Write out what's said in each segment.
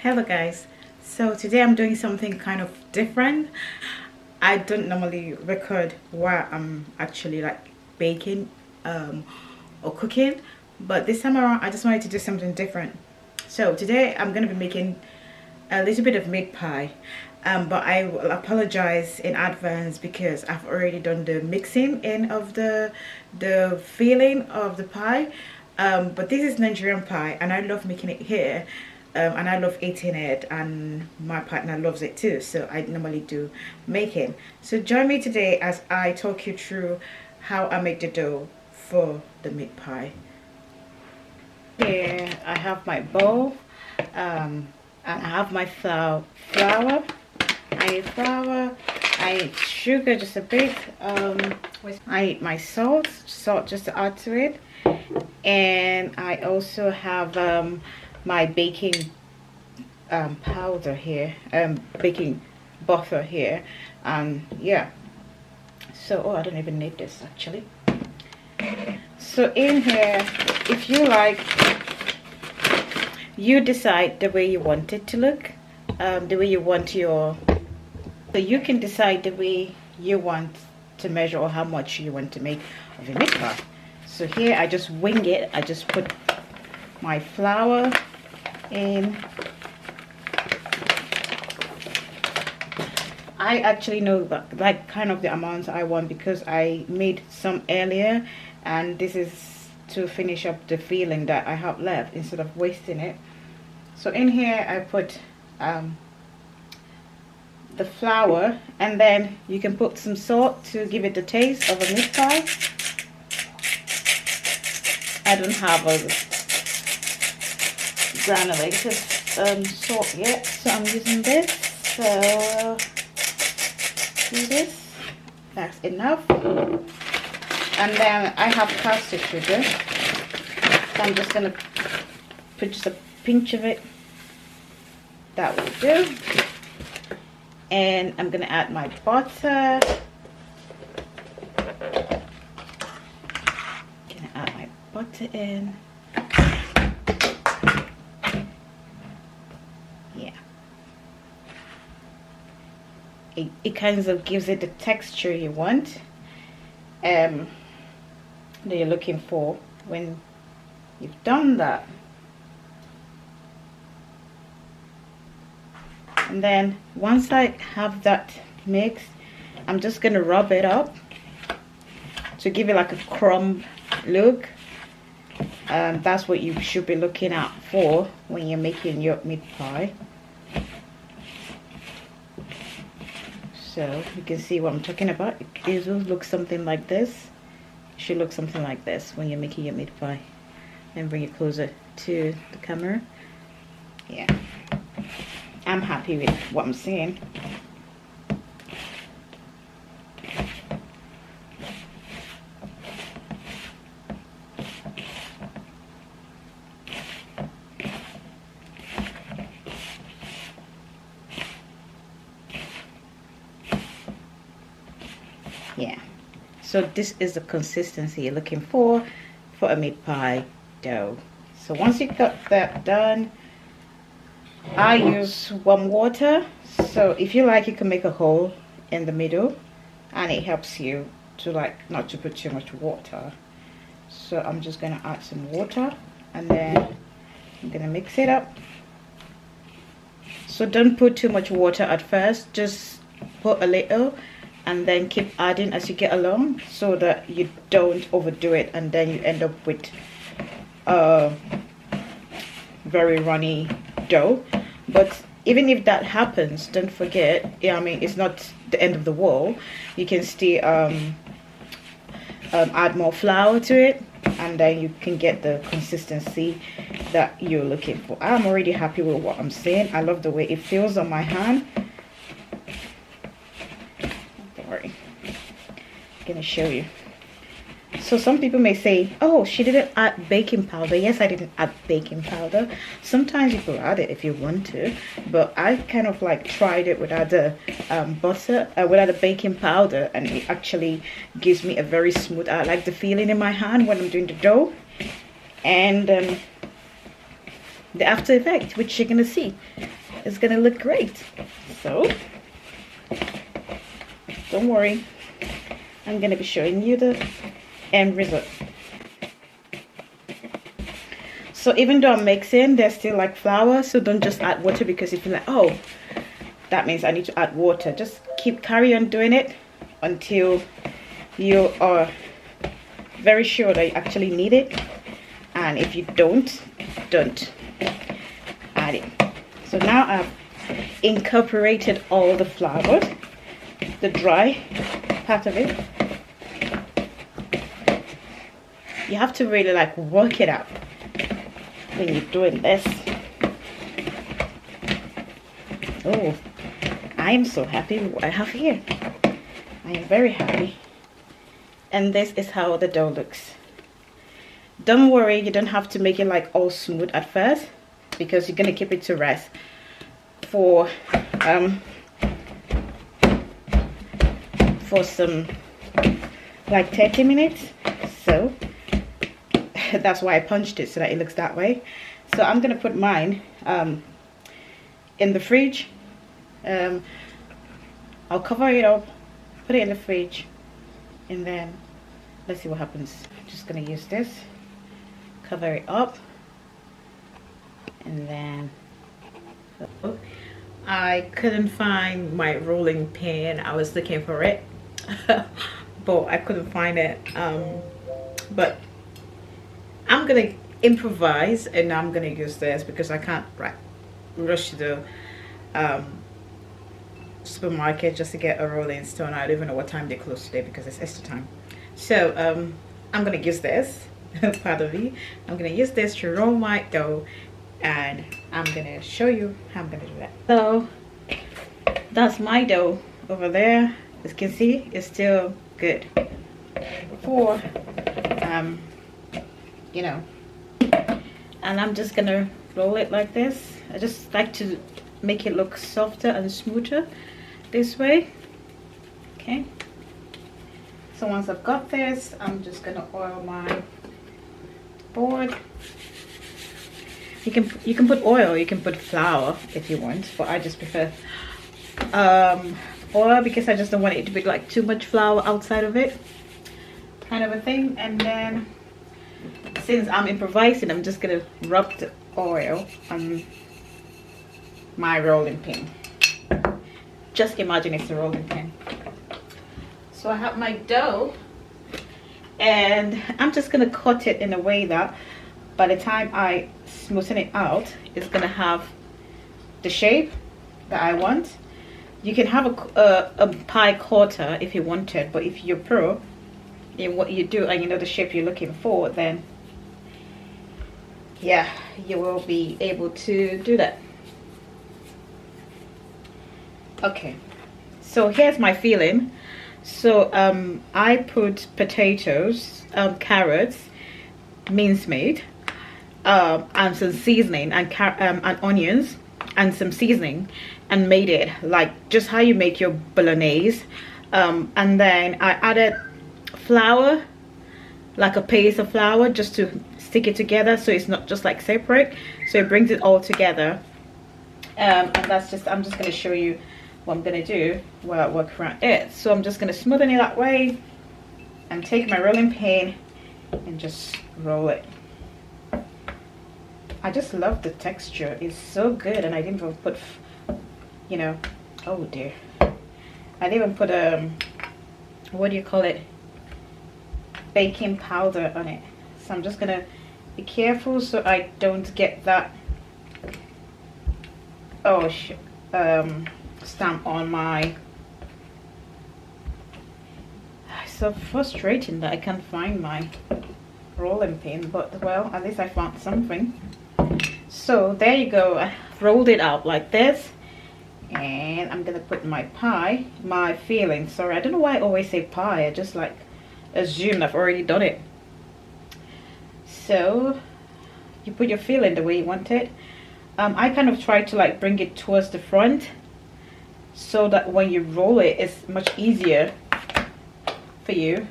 Hello guys, so today I'm doing something kind of different. I don't normally record while I'm actually like baking or cooking, but this time around I just wanted to do something different. So today I'm going to be making a little bit of meat pie, but I will apologize in advance because I've already done the mixing in of the filling of the pie. But this is Nigerian pie and I love making it here, and I love eating it, and my partner loves it too, so I normally do making. So join me today as I talk you through how I make the dough for the meat pie. Here I have my bowl, and I have my flour. I need flour, I need sugar just a bit, I need my salt just to add to it, and I also have my baking powder here, baking butter here, and yeah. So I don't even need this actually. So in here, if you like, you decide the way you want it to look, the way you want your, so you can decide the way you want to measure or how much you want to make of your meat pie. So here I just wing it. I just put my flour in. I actually know that, like, kind of the amount I want because I made some earlier, and this is to finish up the filling that I have left instead of wasting it. So in here I put the flour, and then you can put some salt to give it the taste of a meat pie. I don't have a granulated salt yet, so I'm using this. So do this, that's enough. And then I have caster sugar, so I'm just gonna put just a pinch of it. That will do. And I'm gonna add my butter. Gonna add my butter in. Yeah. It kind of gives it the texture you want, that you're looking for when you've done that. And then once I have that mixed, I'm just going to rub it up to give it like a crumb look. That's what you should be looking out for when you're making your meat pie. So you can see what I'm talking about. It will look something like this. It should look something like this when you're making your meat pie. And bring it closer to the camera. Yeah. I'm happy with what I'm seeing. Yeah. So this is the consistency you're looking for a meat pie dough. So once you got that done, I use warm water. So if you like, you can make a hole in the middle, and it helps you to like not to put too much water. So I'm just gonna add some water, and then I'm gonna mix it up. So don't put too much water at first, just put a little and then keep adding as you get along, so that you don't overdo it and then you end up with very runny dough. But even if that happens, don't forget, I mean, it's not the end of the world. You can still add more flour to it, and then you can get the consistency that you're looking for. I'm already happy with what I'm seeing. I love the way it feels on my hand. Don't worry, I'm gonna show you. So some people may say, oh, she didn't add baking powder. Yes, I didn't add baking powder. Sometimes you could add it if you want to, but I kind of like tried it without the butter, without the baking powder, and it actually gives me a very smooth, I like the feeling in my hand when I'm doing the dough. And the after effect, which you're gonna see. It's gonna look great. So don't worry, I'm gonna be showing you the end result. So even though I'm mixing, there's still like flour, so don't just add water because if you're like, oh, that means I need to add water. Just carry on doing it until you are very sure that you actually need it, and if you don't add it. So now I've incorporated all the flour, the dry part of it. You have to really like work it out when you're doing this. Oh, I am so happy with what I have here. I am very happy. And this is how the dough looks. Don't worry, you don't have to make it like all smooth at first, because you're gonna keep it to rest for some like 30 minutes. So that's why I punched it so that it looks that way. So I'm gonna put mine in the fridge. I'll cover it up, put it in the fridge, and then let's see what happens. I'm just gonna use this, cover it up, and then I couldn't find my rolling pin. I was looking for it but I couldn't find it. But I'm gonna improvise, and I'm gonna use this because I can't rush to the supermarket just to get a rolling stone. I don't even know what time they close today because it's Easter time. So I'm gonna use this pardon me, I'm gonna use this to roll my dough, and I'm gonna show you how I'm gonna do that. So that's my dough over there. As you can see, it's still good for you know, and I'm just gonna roll it like this. I just like to make it look softer and smoother this way. Okay, so once I've got this, I'm just gonna oil my board. You can put oil, you can put flour if you want, but I just prefer oil because I just don't want it to be like too much flour outside of it, kind of a thing. And then since I'm improvising, I'm just gonna rub the oil on my rolling pin. Just imagine it's a rolling pin. So I have my dough, and I'm just gonna cut it in a way that by the time I smoothen it out, it's gonna have the shape that I want. You can have a pie cutter if you wanted, but if you're pro in what you do and you know the shape you're looking for, then yeah, you will be able to do that. Okay, so here's my filling. So I put potatoes, carrots, mincemeat, and some seasoning, and onions and some seasoning, and made it like just how you make your bolognese. And then I added flour, like a paste of flour, just to stick it together so it's not just like separate, so it brings it all together. And that's just, I'm just going to show you what I'm going to do while I work around it. So I'm just going to smoothen it that way and take my rolling pin and just roll it. I just love the texture, it's so good. And I didn't even put, you know, oh dear, I didn't even put what do you call it, baking powder on it. So I'm just gonna be careful so I don't get that stamp on my. It's so frustrating that I can't find my rolling pin, but well, at least I found something. So there you go, I rolled it out like this, and I'm gonna put my pie, my filling. Sorry, I don't know why I always say pie, I just like assume I've already done it. So you put your filling the way you want it. I kind of try to like bring it towards the front so that when you roll it, it's much easier for you.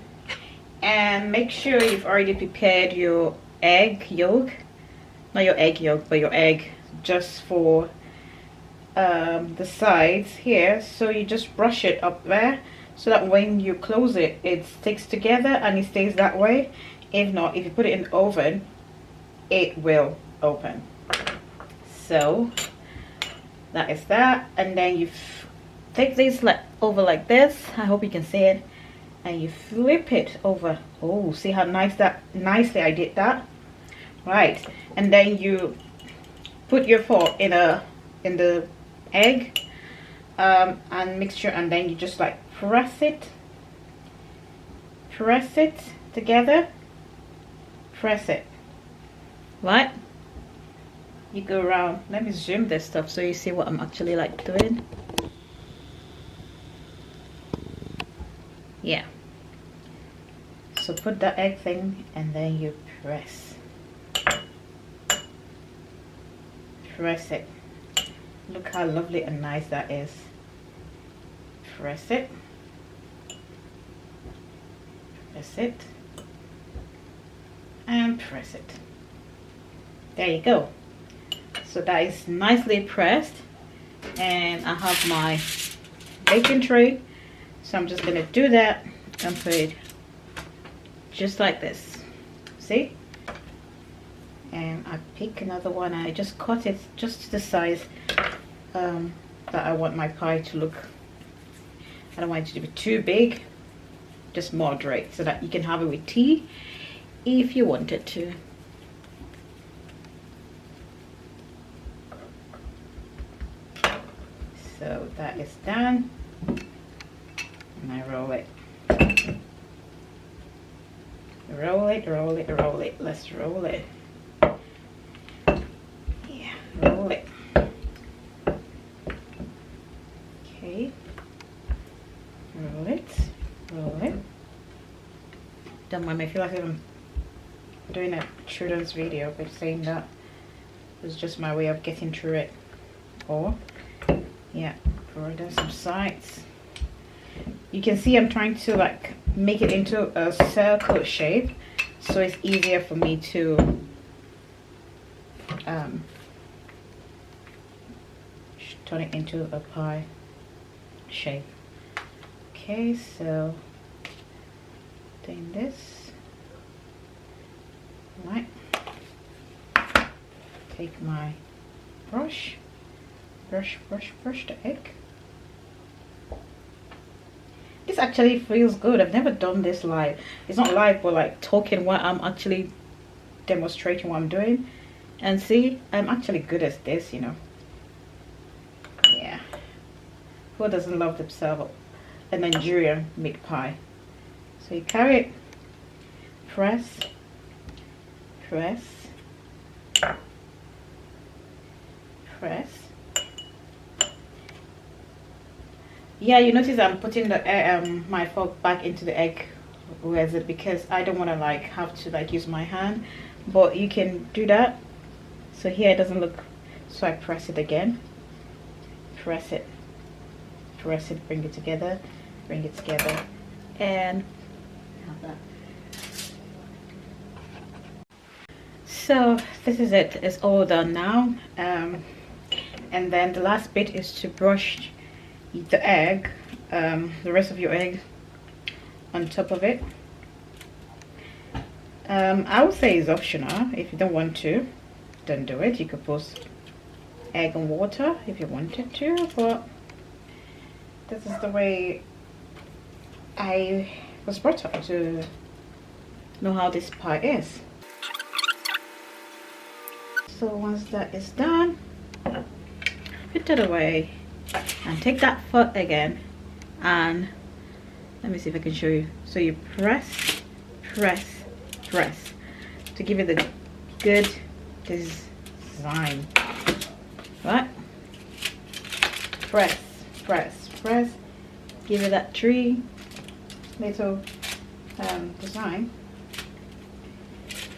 And make sure you've already prepared your egg yolk not your egg yolk, but your egg, just for the sides here. So you just brush it up there so that when you close it, it sticks together and it stays that way. If not, if you put it in the oven, it will open. So that is that. And then you take this over like this. I hope you can see it. And you flip it over. Oh, see how nicely I did that? Right. And then you put your fork in the egg and mixture, and then you just like press it together. Press it. Right. You go around. Let me zoom this stuff so you see what I'm actually like doing. Yeah. So put the egg thing and then you press it. Look how lovely and nice that is. Press it, and press it. There you go. So that is nicely pressed, and I have my baking tray. So I'm just gonna do that and put it just like this. See? And I pick another one. I just cut it just to the size that I want my pie to look. I don't want it to be too big, just moderate, so that you can have it with tea if you wanted to. So that is done, and I roll it. Roll it. Let's roll it. Yeah, roll it. Okay. Roll it. Don't mind me, I feel like I'm doing a children's video, but saying that was just my way of getting through it. Or, yeah, pour down some sides. You can see I'm trying to like make it into a circle shape, so it's easier for me to turn it into a pie shape. Okay, so doing this, right, take my brush the egg. This actually feels good. I've never done this live. It's not live, but like talking while I'm actually demonstrating what I'm doing. And see, I'm actually good at this, you know. Yeah. Who doesn't love themselves a Nigerian meat pie? So you carry it, press. Yeah, you notice I'm putting the my fork back into the egg with it because I don't want to like have to like use my hand, but you can do that. So here it doesn't look, so I press it again, press it, bring it together, and have that. So this is it, it's all done now. And then the last bit is to brush the egg, the rest of your egg on top of it. I would say it's optional. If you don't want to, don't do it. You could put egg and water if you wanted to, but this is the way I was brought up to know how this pie is. So once that is done, put it away and take that foot again, and let me see if I can show you. So you press to give it the good design, right? Press, give it that tree little design.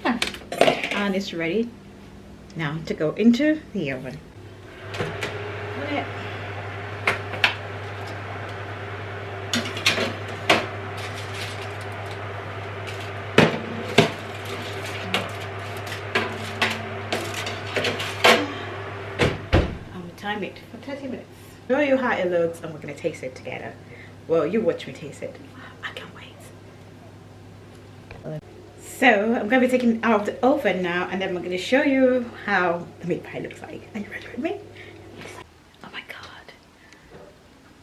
Yeah. And it's ready now to go into the oven. Okay. time it for 30 minutes. Show you how it looks and we're gonna taste it together. Well, you watch me taste it. I can't wait. So I'm gonna be taking it out of the oven now, and then I'm gonna show you how the meat pie looks like. Are you ready with me? Oh my god.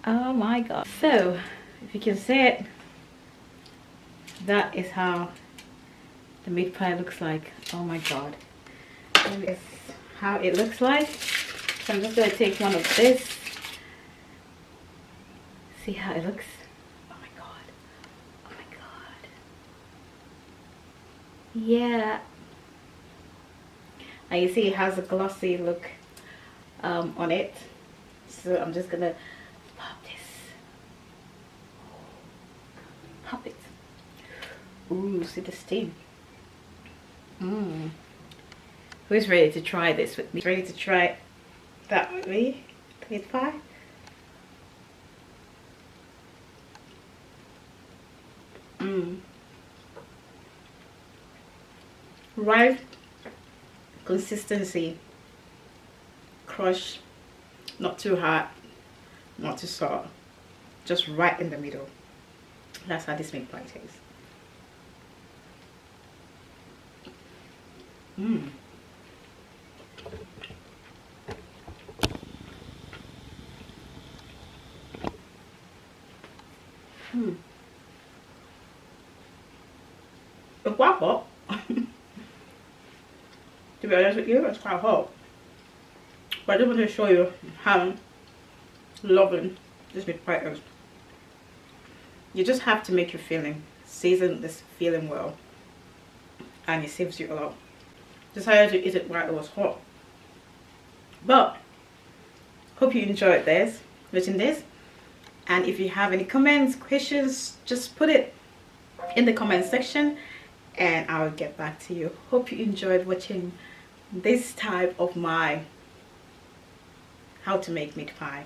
Oh my god. So if you can see it, that is how the meat pie looks like. Oh my god. And this is how it looks like. So I'm just gonna take one of this. See how it looks. Oh my god. Oh my god. Yeah. And you see it has a glossy look on it. So I'm just gonna pop this. Pop it. Ooh, see the steam. Who's ready to try this with me? Ready to try that with me? Meat pie? Right consistency. Crush. Not too hot, not too soft. Just right in the middle. That's how this meat pie tastes. It's quite hot. To be honest with you, it's quite hot. But I just want to show you how lovely this meat pie is. You just have to make your filling, season this filling well, and it saves you a lot. Decided to eat it while it was hot. But hope you enjoyed this, watching this. And if you have any comments, questions, just put it in the comment section and I will get back to you. Hope you enjoyed watching this type of my how to make meat pie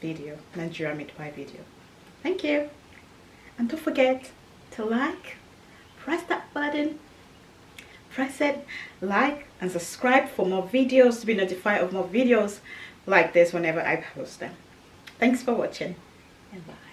video, Nigerian meat pie video. Thank you. And don't forget to like, press that button, press it, like and subscribe for more videos, to be notified of more videos like this whenever I post them. Thanks for watching and bye.